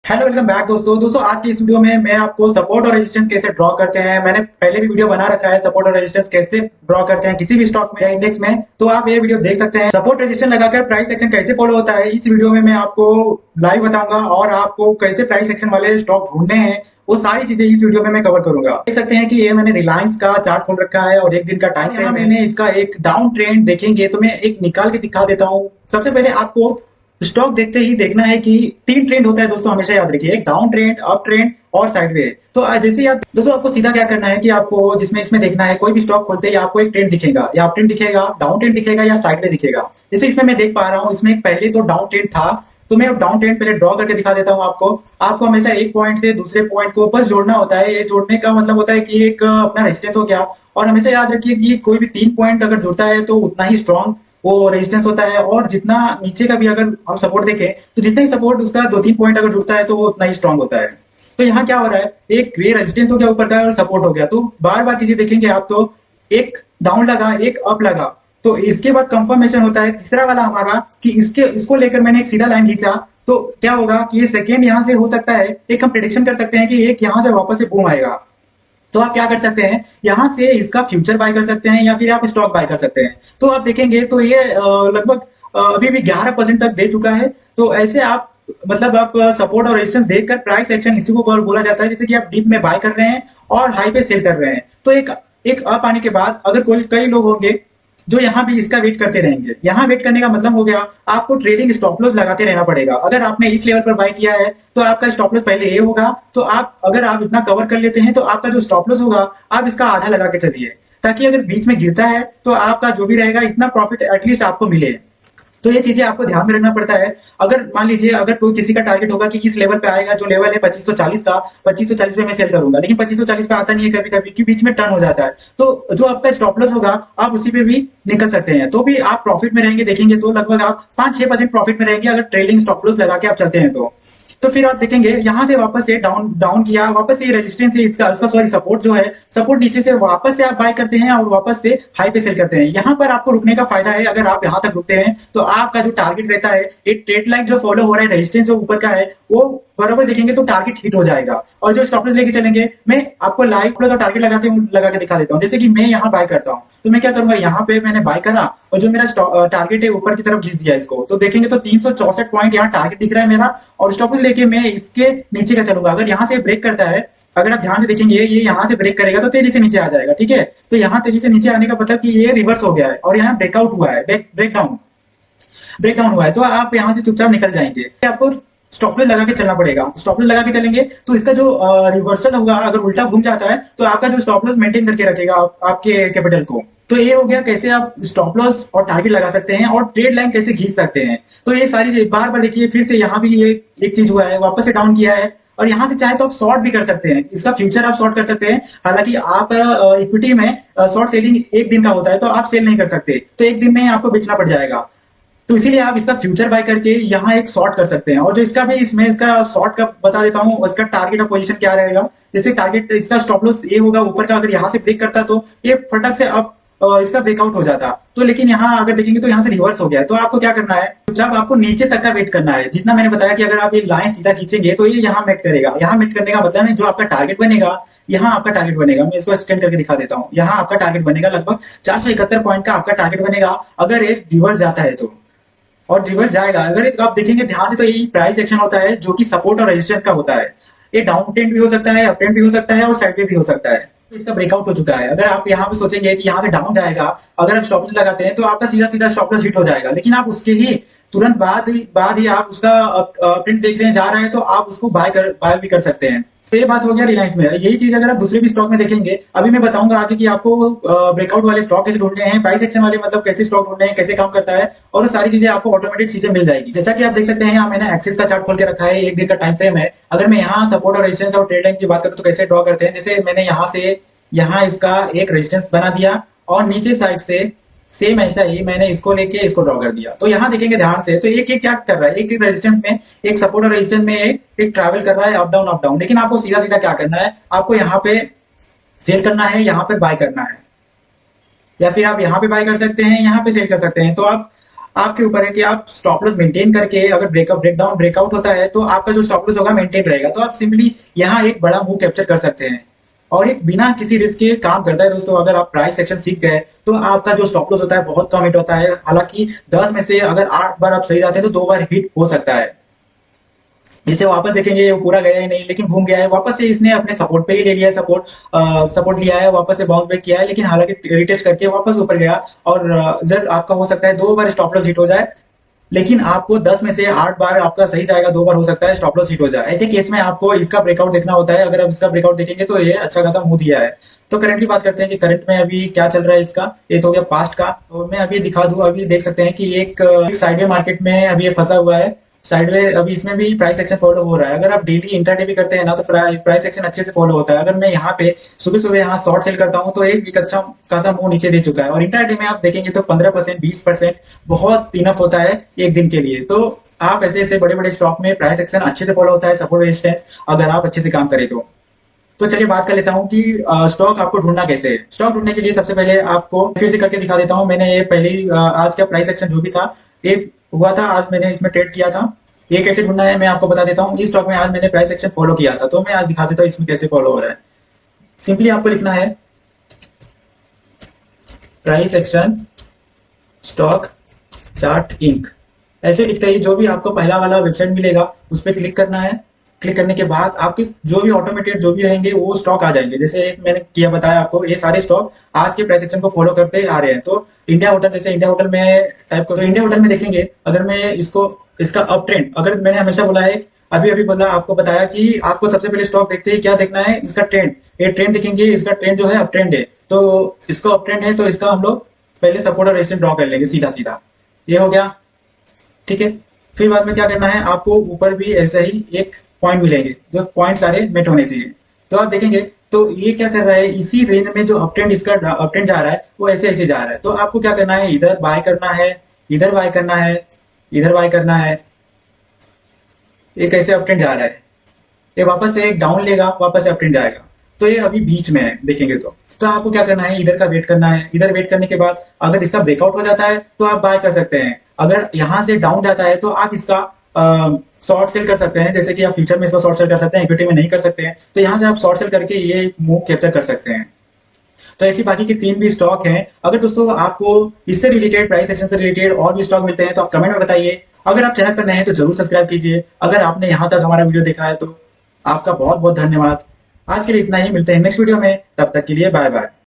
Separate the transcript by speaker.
Speaker 1: Hello welcome back दोस्तों आज की इस वीडियो में मैं आपको सपोर्ट और रेजिस्टेंस कैसे ड्रॉ करते हैं। मैंने पहले भी वीडियो बना रखा है सपोर्ट और रेजिस्टेंस कैसे ड्रॉ करते हैं किसी भी स्टॉक में या इंडेक्स में, तो आप ये वीडियो देख सकते हैं। सपोर्ट रेजिस्टेंस लगाकर प्राइस एक्शन कैसे फॉलो होता है इस वीडियो में मैं आपको लाइव बताऊंगा और आपको कैसे प्राइस एक्शन वाले स्टॉक ढूंढने हैं वो सारी चीजें इस वीडियो में मैं कवर करूंगा। देख सकते हैं कि ये मैंने रिलायंस का चार्ट खोल रखा है और एक दिन का टाइम फ्रेम मैंने इसका एक डाउन ट्रेंड देखेंगे तो मैं एक निकाल के दिखा देता हूँ। सबसे पहले आपको स्टॉक देखते ही देखना है कि तीन ट्रेंड होता है दोस्तों, हमेशा याद रखिए, एक डाउन ट्रेंड, अप ट्रेंड और साइडवेज। तो जैसे आप दोस्तों आपको सीधा क्या करना है कि आपको जिसमें इसमें देखना है, कोई भी स्टॉक खोलते ही आपको एक ट्रेंड दिखेगा, या अप ट्रेंड दिखेगा, डाउन ट्रेंड दिखेगा या साइडवेज दिखेगा। जैसे इसमें मैं देख पा रहा हूँ, इसमें पहले तो डाउन ट्रेंड था, तो मैं डाउन ट्रेंड पहले ड्रॉ करके दिखा देता हूँ आपको हमेशा एक पॉइंट से दूसरे पॉइंट को बस जोड़ना होता है। ये जोड़ने का मतलब होता है कि एक अपना रेजिस्टेंस हो गया, और हमेशा याद रखिए कि कोई भी 3 पॉइंट अगर जुड़ता है तो उतना ही स्ट्रॉन्ग वो रेजिस्टेंस होता है, और जितना नीचे का भी अगर हम सपोर्ट देखें तो जितना ही सपोर्ट उसका 2-3 पॉइंट अगर जुड़ता है तो वो उतना ही स्ट्रॉन्ग होता है। तो यहाँ क्या हो रहा है, एक ये रेजिस्टेंस हो गया ऊपर का और सपोर्ट हो गया, तो बार बार चीजें देखेंगे आप, तो एक डाउन लगा एक अप लगा, तो इसके बाद कंफर्मेशन होता है तीसरा वाला हमारा कि इसको लेकर मैंने एक सीधा लाइन खींचा, तो क्या होगा कि ये सेकेंड यहाँ से हो सकता है, एक हम प्रिडिक्शन कर सकते हैं कि एक यहाँ से वापस से बूम आएगा। तो आप क्या कर सकते हैं, यहाँ से इसका फ्यूचर बाय कर सकते हैं या फिर आप स्टॉक बाय कर सकते हैं। तो आप देखेंगे तो ये लगभग अभी भी 11% तक दे चुका है। तो ऐसे आप मतलब आप सपोर्ट और रेजिस्टेंस देखकर प्राइस एक्शन इसी को बोला जाता है, जैसे कि आप डीप में बाय कर रहे हैं और हाई पे सेल कर रहे हैं। तो एक अप आने के बाद अगर कई लोग होंगे जो यहाँ भी इसका वेट करते रहेंगे। यहाँ वेट करने का मतलब हो गया आपको ट्रेडिंग स्टॉप लॉस लगाते रहना पड़ेगा। अगर आपने इस लेवल पर बाय किया है तो आपका स्टॉप लॉस पहले ये होगा, तो अगर आप इतना कवर कर लेते हैं तो आपका जो स्टॉप लॉस होगा आप इसका आधा लगा के चलिए, ताकि अगर बीच में गिरता है तो आपका जो भी रहेगा इतना प्रॉफिट एटलीस्ट आपको मिले। तो ये चीजें आपको ध्यान में रखना पड़ता है। अगर मान लीजिए अगर कोई किसी का टारगेट होगा कि इस लेवल पे आएगा, जो लेवल है 2540 का, 2540 पे मैं सेल करूंगा, लेकिन 2540 पे आता नहीं है कभी कभी कि बीच में टर्न हो जाता है, तो जो आपका स्टॉप लॉस होगा आप उसी पे भी निकल सकते हैं, तो भी आप प्रॉफिट में रहेंगे। देखेंगे तो लगभग आप 5-6% प्रॉफिट में रहेंगे अगर ट्रेडिंग स्टॉप लॉस लगा के आप चलते हैं तो फिर आप देखेंगे यहाँ से वापस से डाउन किया, वापस से रेजिस्टेंस से इसका सॉरी सपोर्ट जो है, सपोर्ट नीचे से वापस से आप बाय करते हैं और वापस से हाई पे सेल करते हैं। यहाँ पर आपको रुकने का फायदा है, अगर आप यहाँ तक रुकते हैं तो आपका जो टारगेट रहता है, एक ट्रेड लाइन जो फॉलो हो रहा है, रेजिस्टेंस जो ऊपर का है वो बराबर देखेंगे तो टारगेट हिट हो जाएगा। और जो स्टॉप लॉस लेके चलेंगे, मैं आपको लाइव प्लस और टारगेट लगा के दिखा देता हूँ। जैसे कि मैं यहाँ बाय करता हूँ तो मैं क्या करूंगा, यहाँ पे मैंने बाय करा और जो मेरा टारगेट है ऊपर की तरफ खींच दिया इसको, तो देखेंगे तो 364 पॉइंट यहाँ टारगेट दिख रहा है मेरा, और स्टॉप लॉस लेके मैं इसके नीचे का चलूंगा। अगर यहाँ से ब्रेक करता है, अगर आप ध्यान से देखेंगे ये यहाँ से ब्रेक करेगा तो तेजी से नीचे आ जाएगा, ठीक है। तो यहाँ तेजी से नीचे आने का मतलब कि ये रिवर्स हो गया है और यहाँ ब्रेकआउट हुआ है, ब्रेकडाउन हुआ है, तो आप यहाँ से चुपचाप निकल जाएंगे। आपको स्टॉप लॉस लगा के चलना पड़ेगा। स्टॉप लॉस लगा के चलेंगे तो इसका जो रिवर्सल होगा, अगर उल्टा घूम जाता है तो आपका जो स्टॉप लॉस मेंटेन करके रखेगा आपके कैपिटल को। तो ये हो गया कैसे आप स्टॉप लॉस और टारगेट लगा सकते हैं और ट्रेड लाइन कैसे खींच सकते हैं। तो ये सारी बार बार देखिए, फिर से यहाँ भी ये एक चीज हुआ है, वापस से डाउन किया है, और यहाँ से चाहे तो आप शॉर्ट भी कर सकते हैं, इसका फ्यूचर आप शॉर्ट कर सकते हैं। हालांकि आप इक्विटी में शॉर्ट सेलिंग एक दिन का होता है तो आप सेल नहीं कर सकते, तो एक दिन में आपको बेचना पड़ जाएगा। तो इसीलिए आप इसका फ्यूचर बाय करके यहाँ एक शॉर्ट कर सकते हैं। और जो इसका भी इसमें इसका शॉर्ट का बता देता हूँ, इसका टारगेट और पोजीशन क्या रहेगा। जैसे टारगेट इसका स्टॉप लॉस ये होगा ऊपर का, अगर यहाँ से ब्रेक करता तो ये फटक से अब इसका ब्रेकआउट हो जाता, तो लेकिन यहाँ अगर देखेंगे तो यहाँ से रिवर्स हो गया। तो आपको क्या करना है, जब आपको नीचे तक का वेट करना है, जितना मैंने बताया कि अगर आप ये लाइन सीधा खींचेंगे तो ये यहाँ मेट करेगा। यहाँ मेट करने का मतलब है जो आपका टारगेट बनेगा, यहाँ आपका टारगेट बनेगा, मैं इसको एक्सटेंड करके दिखा देता हूँ। यहाँ आपका टारगेट बनेगा लगभग 471 पॉइंट का आपका टारगेट बनेगा अगर ये रिवर्स जाता है तो, और रिवर्स जाएगा। अगर आप देखेंगे ध्यान से तो यही प्राइस एक्शन होता है जो कि सपोर्ट और रेजिस्टेंस का होता है। ये डाउन ट्रेंड भी हो सकता है, अप ट्रेंड भी हो सकता है और साइडवे भी हो सकता है। इसका ब्रेकआउट हो चुका है। अगर आप यहाँ पे सोचेंगे कि यहाँ से डाउन जाएगा, अगर आप स्टॉप लॉस लगाते हैं तो आपका सीधा सीधा स्टॉप लॉस हिट हो जाएगा, लेकिन आप उसके ही तुरंत बाद ही आप उसका प्रिंट देख रहे हैं जा रहा है तो आप उसको बाय भी कर सकते हैं। तो ये बात हो गया रिलायंस में। यही चीज अगर आप दूसरे भी स्टॉक में देखेंगे, अभी मैं बताऊंगा आगे कि आपको ब्रेकआउट वाले स्टॉक कैसे ढूंढने हैं, प्राइस एक्शन वाले मतलब कैसे स्टॉक ढूंढने हैं, कैसे काम करता है, और सारी चीजें आपको ऑटोमेटेड चीजें मिल जाएगी। जैसा कि आप देख सकते हैं यहाँ मैंने एक्सिस का चार्ट खोल के रखा है, एक दिन का टाइम फ्रेम है। अगर मैं यहाँ सपोर्ट और रेजिस्टेंस और ट्रेड लाइन की बात करूँ तो कैसे ड्रॉ करते हैं, जैसे मैंने यहाँ से यहाँ इसका एक रेजिस्टेंस बना दिया और नीचे साइड से सेम ऐसा ही मैंने इसको लेके इसको ड्रॉ कर दिया। तो यहाँ देखेंगे ध्यान से, तो एक क्या कर रहा है, एक रेजिस्टेंस में, एक सपोर्ट और रेजिस्टेंस में एक ट्रैवल कर रहा है अप डाउन। लेकिन आपको सीधा सीधा क्या करना है, आपको यहाँ पे सेल करना है, यहाँ पे बाय करना है, या फिर आप यहाँ पे बाय कर सकते हैं, यहाँ पे सेल कर सकते हैं। तो आपके ऊपर है कि आप स्टॉप लॉस मेंटेन करके अगर ब्रेकआउट होता है तो आपका जो स्टॉप लॉस होगा मेंटेन रहेगा। तो आप सिंपली यहाँ एक बड़ा मूव कैप्चर कर सकते हैं और एक बिना किसी रिस्क के काम करता है दोस्तों। अगर आप प्राइस एक्शन सीख गए तो आपका जो स्टॉप लॉस होता है बहुत कम हिट होता है। हालांकि 10 में से अगर 8 बार आप सही जाते हैं तो 2 बार हिट हो सकता है। इसे वापस देखेंगे वो पूरा गया ही नहीं, लेकिन घूम गया है वापस से। इसने अपने सपोर्ट पे ही ले लिया है, सपोर्ट लिया है, वापस से बाउंस बैक किया है, लेकिन हालांकि रिटेस्ट करके वापस ऊपर गया। और जब आपका हो सकता है 2 बार स्टॉप लॉस हिट हो जाए, लेकिन आपको 10 में से 8 बार आपका सही जाएगा, 2 बार हो सकता है स्टॉप लॉस हिट हो जाए। ऐसे केस में आपको इसका ब्रेकआउट देखना होता है। अगर आप इसका ब्रेकआउट देखेंगे तो ये अच्छा खासा मूव दिया है। तो करंट की बात करते हैं कि करंट में अभी क्या चल रहा है इसका। ये तो हो गया पास्ट का। तो मैं अभी दिखा दूं, अभी देख सकते हैं कि एक साइडवे मार्केट में अभी ये फंसा हुआ है। साइडवे अभी इसमें भी प्राइस एक्शन फॉलो हो रहा है। अगर आप डेली इंट्राडे भी करते हैं ना तो प्राइस एक्शन अच्छे से फॉलो होता है। अगर मैं यहाँ पे सुबह सुबह यहाँ शॉर्ट सेल करता हूँ तो एक अच्छा खासा मुंह नीचे दे चुका है। और इंट्राडे में आप देखेंगे तो 15% 20% बहुत इनफ होता है एक दिन के लिए। तो आप ऐसे ऐसे बड़े बड़े स्टॉक में प्राइस एक्शन अच्छे से फॉलो होता है, सपोर्ट रेजिस्टेंस, अगर आप अच्छे से काम करें तो चलिए बात कर लेता हूं कि स्टॉक आपको ढूंढना कैसे है। स्टॉक ढूंढने के लिए सबसे पहले आपको फिर से करके दिखा देता हूं। मैंने ये पहले आज का प्राइस एक्शन जो भी था ये हुआ था, आज मैंने इसमें ट्रेड किया था। ये कैसे ढूंढना है मैं आपको बता देता हूँ। इस स्टॉक में आज मैंने प्राइस एक्शन फॉलो किया था, तो मैं आज दिखा देता हूँ इसमें कैसे फॉलो हो रहा है। सिंपली आपको लिखना है प्राइस एक्शन स्टॉक चार्ट इंक। ऐसे लिखते ही जो भी आपको पहला वाला वेबसाइट मिलेगा उस पर क्लिक करना है। क्लिक करने के बाद आपके जो भी ऑटोमेटेड जो भी रहेंगे वो स्टॉक आ जाएंगे। जैसे एक मैंने किया बताया आपको, ये सारे स्टॉक आज के प्राइस एक्शन को फॉलो करते आ रहे हैं। तो इंडिया होटल, जैसे इंडिया होटल में टाइप करो, इंडिया होटल में देखेंगे अगर मैं इसका अप ट्रेंड, अगर मैंने हमेशा बोला है, अभी अभी बोला आपको बताया कि आपको सबसे पहले स्टॉक देखते ही क्या देखना है, इसका ट्रेंड। ये ट्रेंड देखेंगे, इसका ट्रेंड जो है अप ट्रेंड है, तो इसका अप ट्रेंड है तो इसका हम लोग पहले सपोर्ट और रेजिस्टेंस ड्रॉ कर लेंगे सीधा सीधा। ये हो गया, ठीक है। फिर बाद में क्या करना है, आपको ऊपर भी ऐसे ही एक पॉइंट मिलेंगे, जो पॉइंट सारे मेट होने चाहिए। तो आप देखेंगे तो ये क्या कर रहा है, इसी रेंज में जो अपट्रेंड इसका अपट्रेंड जा रहा है वो ऐसे ऐसे जा रहा है। तो आपको क्या करना है, इधर बाय करना है, इधर बाय करना है, इधर बाय करना है। ये कैसे अपट्रेंड जा रहा है, ये वापस से एक डाउन लेगा, वापस से अपट्रेंड जाएगा। तो ये अभी बीच में है देखेंगे तो आपको क्या करना है, इधर का वेट करना है। इधर वेट करने के बाद अगर इसका ब्रेकआउट हो जाता है तो आप बाय कर सकते हैं। अगर यहां से डाउन जाता है तो आप इसका शॉर्ट सेल कर सकते हैं। जैसे कि आप फ्यूचर में इसको शॉर्ट सेल कर सकते हैं, इक्विटी में नहीं कर सकते हैं, तो यहां से आप शॉर्ट सेल करके ये मूव कैप्चर कर सकते हैं। तो ऐसी बाकी के 3 भी स्टॉक हैं। अगर दोस्तों आपको इससे रिलेटेड, प्राइस एक्शन से रिलेटेड और भी स्टॉक मिलते हैं तो आप कमेंट में बताइए। अगर आप चैनल पर नए हैं तो जरूर सब्सक्राइब कीजिए। अगर आपने यहाँ तक हमारा वीडियो देखा है तो आपका बहुत बहुत धन्यवाद। आज के लिए इतना ही, मिलते हैं नेक्स्ट वीडियो में, तब तक के लिए बाय बाय।